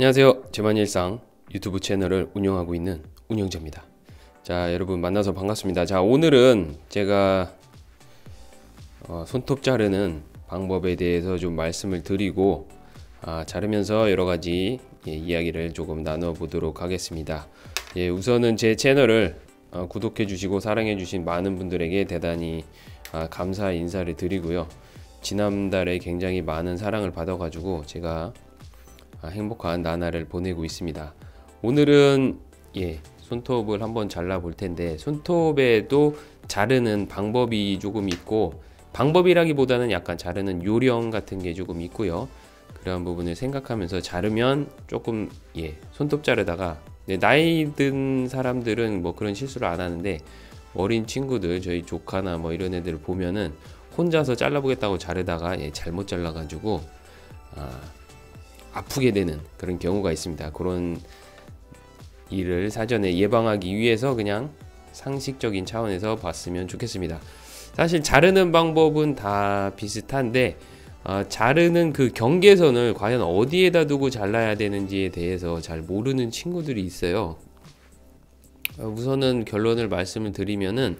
안녕하세요. 집안일상 유튜브 채널을 운영하고 있는 운영자입니다. 자, 여러분 만나서 반갑습니다. 자, 오늘은 제가 손톱 자르는 방법에 대해서 좀 말씀을 드리고 자르면서 여러가지 이야기를 조금 나눠보도록 하겠습니다. 우선은 제 채널을 구독해 주시고 사랑해 주신 많은 분들에게 대단히 감사 인사를 드리고요. 지난달에 굉장히 많은 사랑을 받아 가지고 제가 행복한 나날을 보내고 있습니다. 오늘은 손톱을 한번 잘라 볼 텐데, 손톱에도 자르는 방법이 조금 있고, 방법이라기보다는 약간 자르는 요령 같은 게 조금 있고요. 그런 부분을 생각하면서 자르면 조금 손톱 자르다가 나이 든 사람들은 뭐 그런 실수를 안 하는데, 어린 친구들, 저희 조카나 뭐 이런 애들 보면은 혼자서 잘라보겠다고 자르다가 잘못 잘라가지고 아프게 되는 그런 경우가 있습니다. 그런 일을 사전에 예방하기 위해서 그냥 상식적인 차원에서 봤으면 좋겠습니다. 사실 자르는 방법은 다 비슷한데 자르는 그 경계선을 과연 어디에다 두고 잘라야 되는지에 대해서 잘 모르는 친구들이 있어요. 우선은 결론을 말씀을 드리면은,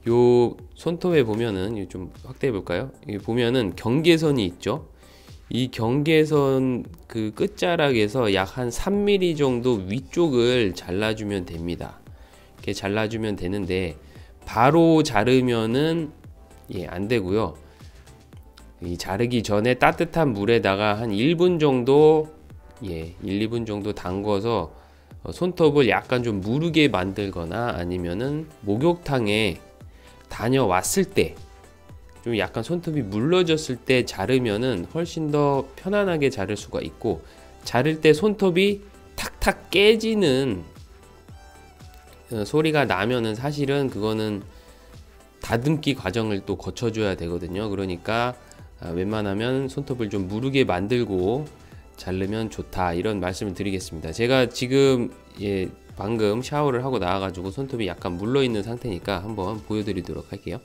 요 손톱에 보면은 좀 확대해 볼까요? 여기 보면은 경계선이 있죠. 이 경계선 그 끝자락에서 약 한 3mm 정도 위쪽을 잘라주면 됩니다. 이렇게 잘라주면 되는데, 바로 자르면은 안 되고요. 이 자르기 전에 따뜻한 물에다가 한 1분 정도 1, 2분 정도 담궈서 손톱을 약간 좀 무르게 만들거나, 아니면은 목욕탕에 다녀왔을 때 좀 약간 손톱이 물러졌을 때 자르면은 훨씬 더 편안하게 자를 수가 있고, 자를 때 손톱이 탁탁 깨지는 소리가 나면은 사실은 그거는 다듬기 과정을 또 거쳐줘야 되거든요. 그러니까 웬만하면 손톱을 좀 무르게 만들고 자르면 좋다, 이런 말씀을 드리겠습니다. 제가 지금 방금 샤워를 하고 나와가지고 손톱이 약간 물러 있는 상태니까 한번 보여드리도록 할게요.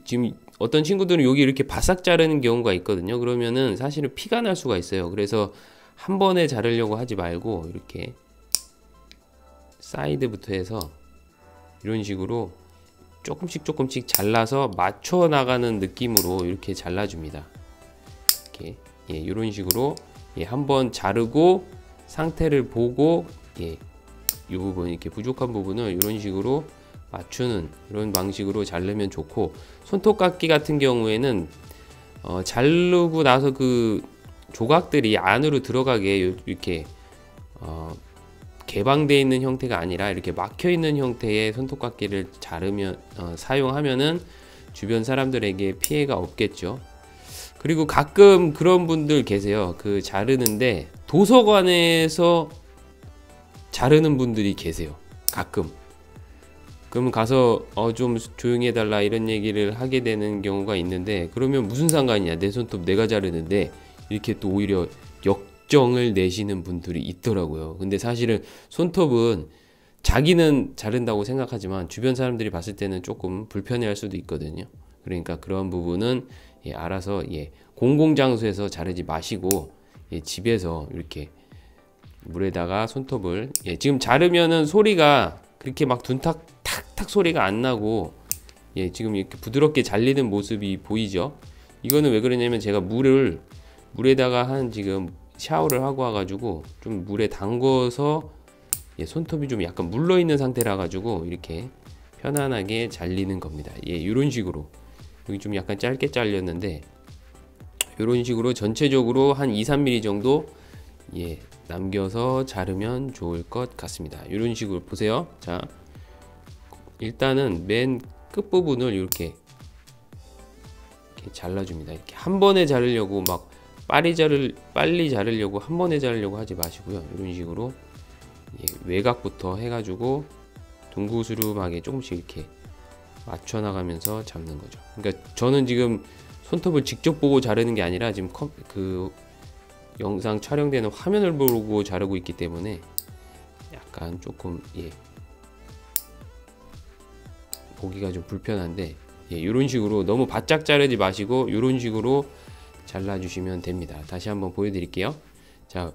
지금 어떤 친구들은 여기 이렇게 바싹 자르는 경우가 있거든요. 그러면은 사실은 피가 날 수가 있어요. 그래서 한 번에 자르려고 하지 말고 이렇게 사이드부터 해서 이런 식으로 조금씩 잘라서 맞춰 나가는 느낌으로 이렇게 잘라줍니다. 이렇게 이런 식으로 한번 자르고 상태를 보고 이 부분, 이렇게 부족한 부분을 이런 식으로 맞추는 이런 방식으로 자르면 좋고, 손톱깎이 같은 경우에는 자르고 나서 그 조각들이 안으로 들어가게 이렇게 개방되어 있는 형태가 아니라 이렇게 막혀 있는 형태의 손톱깎이를 자르면 사용하면은 주변 사람들에게 피해가 없겠죠. 그리고 가끔 그런 분들 계세요. 그 자르는데 도서관에서 자르는 분들이 계세요. 가끔. 그러면 가서 좀 조용히 해달라 이런 얘기를 하게 되는 경우가 있는데, 그러면 무슨 상관이냐, 내 손톱 내가 자르는데, 이렇게 또 오히려 역정을 내시는 분들이 있더라고요. 근데 사실은 손톱은 자기는 자른다고 생각하지만 주변 사람들이 봤을 때는 조금 불편해할 수도 있거든요. 그러니까 그런 부분은 알아서 공공장소에서 자르지 마시고 집에서 이렇게 물에다가 손톱을 지금 자르면은 소리가 그렇게 막 둔탁 탁탁 소리가 안 나고 지금 이렇게 부드럽게 잘리는 모습이 보이죠. 이거는 왜 그러냐면, 제가 물에다가 지금 샤워를 하고 와가지고 좀 물에 담궈서 손톱이 좀 약간 물러 있는 상태라 가지고 이렇게 편안하게 잘리는 겁니다. 이런 식으로 여기 좀 약간 짧게 잘렸는데, 이런 식으로 전체적으로 한 2, 3mm 정도 남겨서 자르면 좋을 것 같습니다. 이런 식으로 보세요. 자, 일단은 맨 끝부분을 이렇게 잘라줍니다. 이렇게 한 번에 자르려고 막 빨리 자르려고 한 번에 자르려고 하지 마시고요. 이런 식으로 외곽부터 해가지고 둥그스름하게 조금씩 이렇게 맞춰 나가면서 잡는 거죠. 그러니까 저는 지금 손톱을 직접 보고 자르는 게 아니라 지금 그 영상 촬영되는 화면을 보고 자르고 있기 때문에 약간 조금 보기가 좀 불편한데, 이런 식으로 너무 바짝 자르지 마시고 이런 식으로 잘라주시면 됩니다. 다시 한번 보여드릴게요. 자,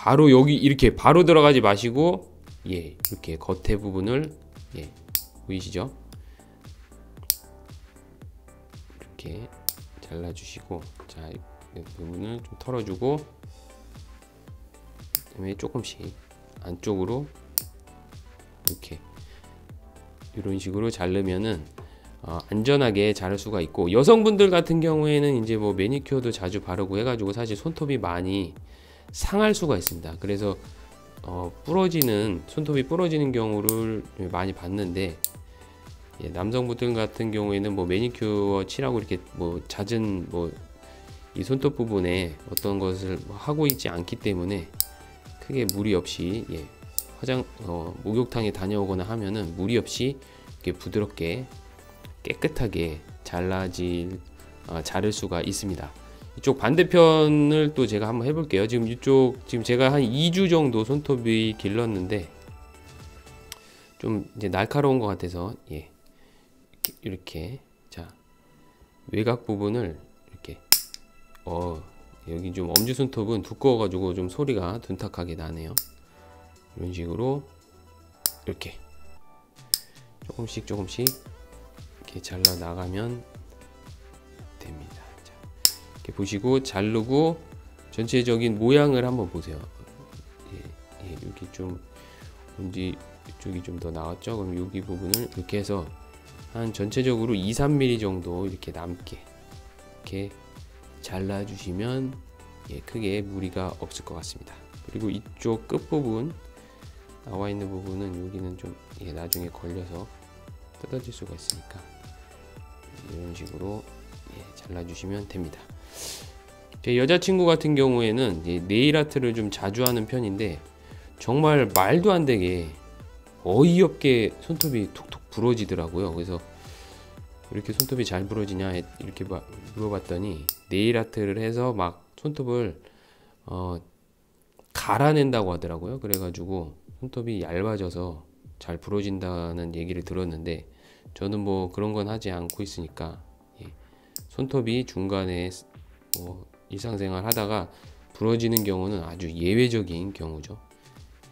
바로 여기 이렇게 바로 들어가지 마시고 예, 이렇게 겉에 부분을 예, 보이시죠? 이렇게 잘라주시고, 자, 이 부분을 좀 털어주고, 그다음에 조금씩 안쪽으로 이렇게 이런 식으로 자르면은 안전하게 자를 수가 있고, 여성분들 같은 경우에는 이제 뭐 매니큐어도 자주 바르고 해가지고 사실 손톱이 많이 상할 수가 있습니다. 그래서 손톱이 부러지는 경우를 많이 봤는데, 예, 남성분들 같은 경우에는 뭐 매니큐어 칠하고 이렇게 뭐 잦은 뭐 이 손톱 부분에 어떤 것을 하고 있지 않기 때문에 크게 무리 없이 예, 목욕탕에 다녀오거나 하면은 무리 없이 이렇게 부드럽게 깨끗하게 자를 수가 있습니다. 이쪽 반대편을 또 제가 한번 해볼게요. 지금 제가 한 2주 정도 손톱이 길렀는데 좀 이제 날카로운 것 같아서 예, 이렇게 자, 외곽 부분을 이렇게 여기 좀 엄지 손톱은 두꺼워가지고 좀 소리가 둔탁하게 나네요. 이런 식으로 이렇게 조금씩 이렇게 잘라 나가면 됩니다. 자, 이렇게 보시고 자르고 전체적인 모양을 한번 보세요. 예, 여기 좀 엄지 이쪽이 좀 더 나왔죠? 그럼 여기 부분을 이렇게 해서 한 전체적으로 2-3mm 정도 이렇게 남게 이렇게 잘라주시면 예, 크게 무리가 없을 것 같습니다. 그리고 이쪽 끝부분 나와 있는 부분은 여기는 좀 예, 나중에 걸려서 뜯어질 수가 있으니까 이런 식으로 예, 잘라주시면 됩니다. 제 여자친구 같은 경우에는 예, 네일 아트를 좀 자주 하는 편인데 정말 말도 안 되게 어이없게 손톱이 툭툭 부러지더라고요. 그래서 이렇게 손톱이 잘 부러지냐 이렇게 물어봤더니 네일 아트를 해서 막 손톱을 갈아낸다고 하더라고요. 그래가지고 손톱이 얇아져서 잘 부러진다는 얘기를 들었는데 저는 뭐 그런 건 하지 않고 있으니까 예, 손톱이 중간에 뭐 일상생활 하다가 부러지는 경우는 아주 예외적인 경우죠.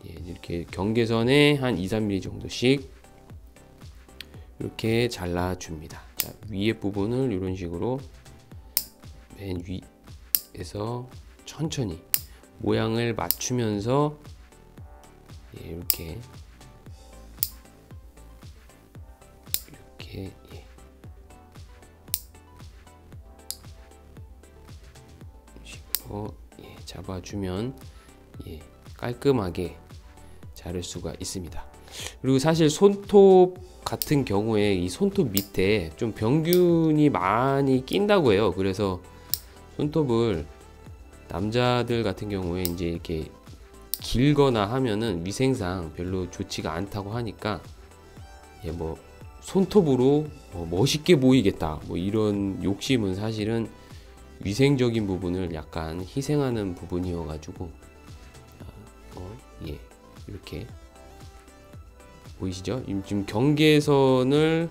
예, 이렇게 경계선에 한 2-3mm 정도씩 이렇게 잘라줍니다. 자, 위에 부분을 이런 식으로 맨 위에서 천천히 모양을 맞추면서 예, 이렇게 예, 식으로 예, 잡아주면 예, 깔끔하게 자를 수가 있습니다. 그리고 사실 손톱 같은 경우에 이 손톱 밑에 좀 병균이 많이 낀다고 해요. 그래서 손톱을 남자들 같은 경우에 이제 이렇게 길거나 하면은 위생상 별로 좋지가 않다고 하니까 예, 뭐 손톱으로 멋있게 보이겠다 뭐 이런 욕심은 사실은 위생적인 부분을 약간 희생하는 부분이어 가지고 예, 이렇게 보이시죠? 지금 경계선을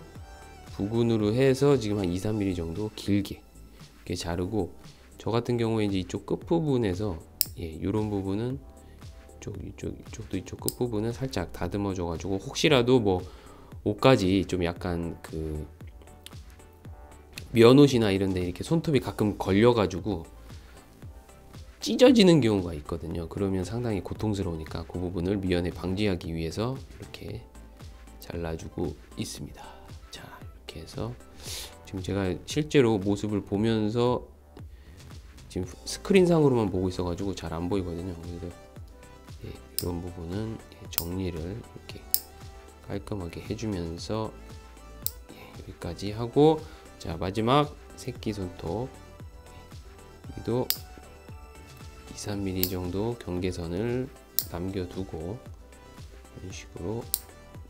부근으로 해서 지금 한 2-3mm 정도 길게 이렇게 자르고, 저 같은 경우에 이제 이쪽 끝 부분에서 예, 이런 부분은 이쪽도 이쪽 끝 부분은 살짝 다듬어 줘 가지고 혹시라도 뭐 옷까지 좀 약간 그 면옷이나 이런 데 이렇게 손톱이 가끔 걸려 가지고 찢어지는 경우가 있거든요. 그러면 상당히 고통스러우니까 그 부분을 미연에 방지하기 위해서 이렇게 잘라주고 있습니다. 자, 이렇게 해서 지금 제가 실제로 모습을 보면서 지금 스크린상으로만 보고 있어가지고 잘 안 보이거든요. 그래서 예, 이런 부분은 정리를 이렇게 깔끔하게 해주면서 예, 여기까지 하고, 자, 마지막 새끼 손톱 여기도 2-3mm 정도 경계선을 남겨두고 이런 식으로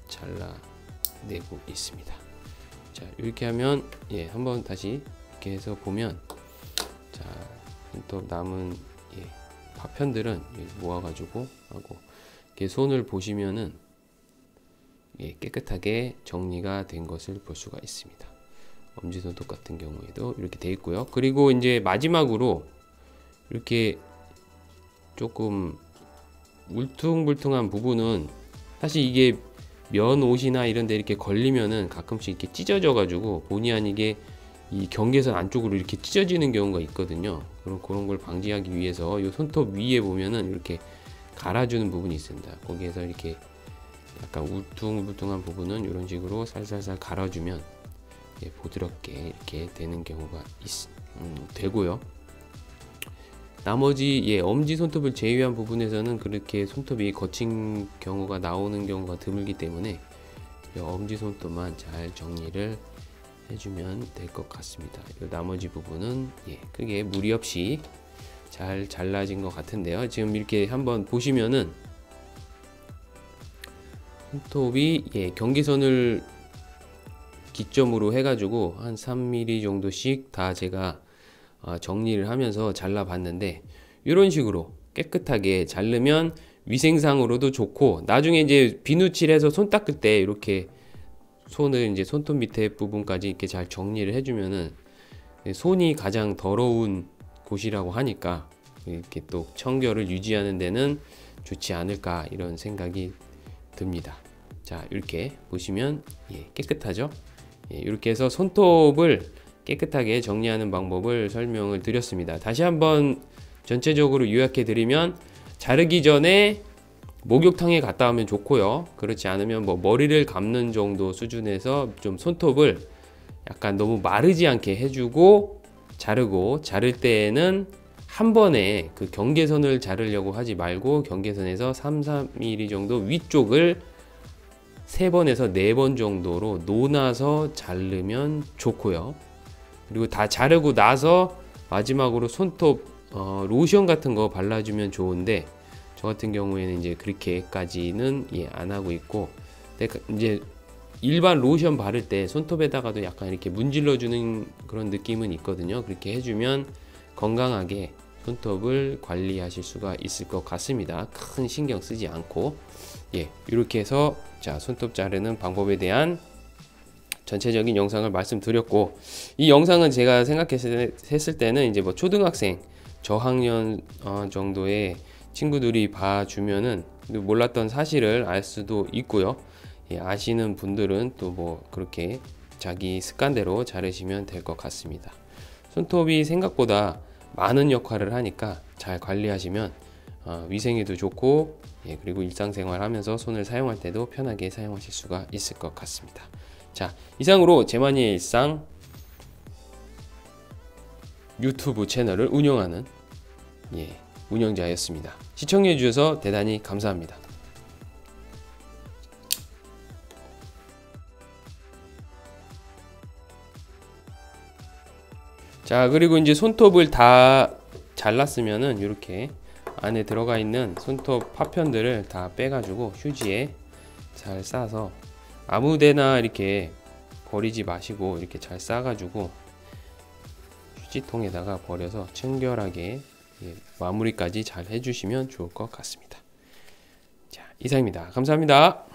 잘라내고 있습니다. 자, 이렇게 하면 예, 한번 다시 이렇게 해서 보면 자, 또 남은 예, 파편들은 모아가지고 하고 이렇게 손을 보시면은 예, 깨끗하게 정리가 된 것을 볼 수가 있습니다. 엄지손톱 같은 경우에도 이렇게 돼 있고요. 그리고 이제 마지막으로 이렇게 조금 울퉁불퉁한 부분은 사실 이게 면 옷이나 이런 데 이렇게 걸리면은 가끔씩 이렇게 찢어져 가지고 본의 아니게 이 경계선 안쪽으로 이렇게 찢어지는 경우가 있거든요. 그런 걸 방지하기 위해서 이 손톱 위에 보면은 이렇게 갈아주는 부분이 있습니다. 거기에서 이렇게 약간 울퉁불퉁한 부분은 이런 식으로 살살살 갈아주면 부드럽게 이렇게 되는 경우가 되고요. 나머지 엄지 손톱을 제외한 부분에서는 그렇게 손톱이 거친 경우가 나오는 경우가 드물기 때문에 엄지 손톱만 잘 정리를 해주면 될 것 같습니다. 나머지 부분은 크게 무리 없이 잘 잘라진 것 같은데요. 지금 이렇게 한번 보시면은 손톱이 경계선을 기점으로 해가지고 한 3mm 정도씩 다 제가 정리를 하면서 잘라 봤는데, 이런 식으로 깨끗하게 자르면 위생상으로도 좋고, 나중에 이제 비누칠해서 손 닦을 때 이렇게 손을 이제 손톱 밑에 부분까지 이렇게 잘 정리를 해주면은 손이 가장 더러운 곳이라고 하니까 이렇게 또 청결을 유지하는 데는 좋지 않을까, 이런 생각이 듭니다. 자, 이렇게 보시면 깨끗하죠? 이렇게 해서 손톱을 깨끗하게 정리하는 방법을 설명을 드렸습니다. 다시 한번 전체적으로 요약해 드리면, 자르기 전에 목욕탕에 갔다 오면 좋고요. 그렇지 않으면 뭐 머리를 감는 정도 수준에서 좀 손톱을 약간 너무 마르지 않게 해주고 자르고, 자를 때에는 한 번에 그 경계선을 자르려고 하지 말고 경계선에서 3mm 정도 위쪽을 3번에서 4번 정도로 놓아서 자르면 좋고요. 그리고 다 자르고 나서 마지막으로 손톱 로션 같은 거 발라주면 좋은데, 저 같은 경우에는 이제 그렇게까지는 안 하고 있고, 이제 일반 로션 바를 때 손톱에다가도 약간 이렇게 문질러 주는 그런 느낌은 있거든요. 그렇게 해주면 건강하게 손톱을 관리하실 수가 있을 것 같습니다. 큰 신경 쓰지 않고. 이렇게 해서 자, 손톱 자르는 방법에 대한 전체적인 영상을 말씀드렸고, 이 영상은 제가 생각했을 때는 이제 뭐 초등학생 저학년 정도의 친구들이 봐주면은 몰랐던 사실을 알 수도 있고요. 아시는 분들은 또 뭐 그렇게 자기 습관대로 자르시면 될 것 같습니다. 손톱이 생각보다 많은 역할을 하니까 잘 관리하시면 위생에도 좋고, 그리고 일상생활 하면서 손을 사용할 때도 편하게 사용하실 수가 있을 것 같습니다. 자, 이상으로 제만이의 일상 유튜브 채널을 운영하는 운영자였습니다. 시청해 주셔서 대단히 감사합니다. 자, 그리고 이제 손톱을 다 잘랐으면은 이렇게 안에 들어가 있는 손톱 파편들을 다 빼가지고 휴지에 잘 싸서, 아무데나 이렇게 버리지 마시고 이렇게 잘 싸가지고 휴지통에다가 버려서 청결하게 마무리까지 잘 해주시면 좋을 것 같습니다. 자, 이상입니다. 감사합니다.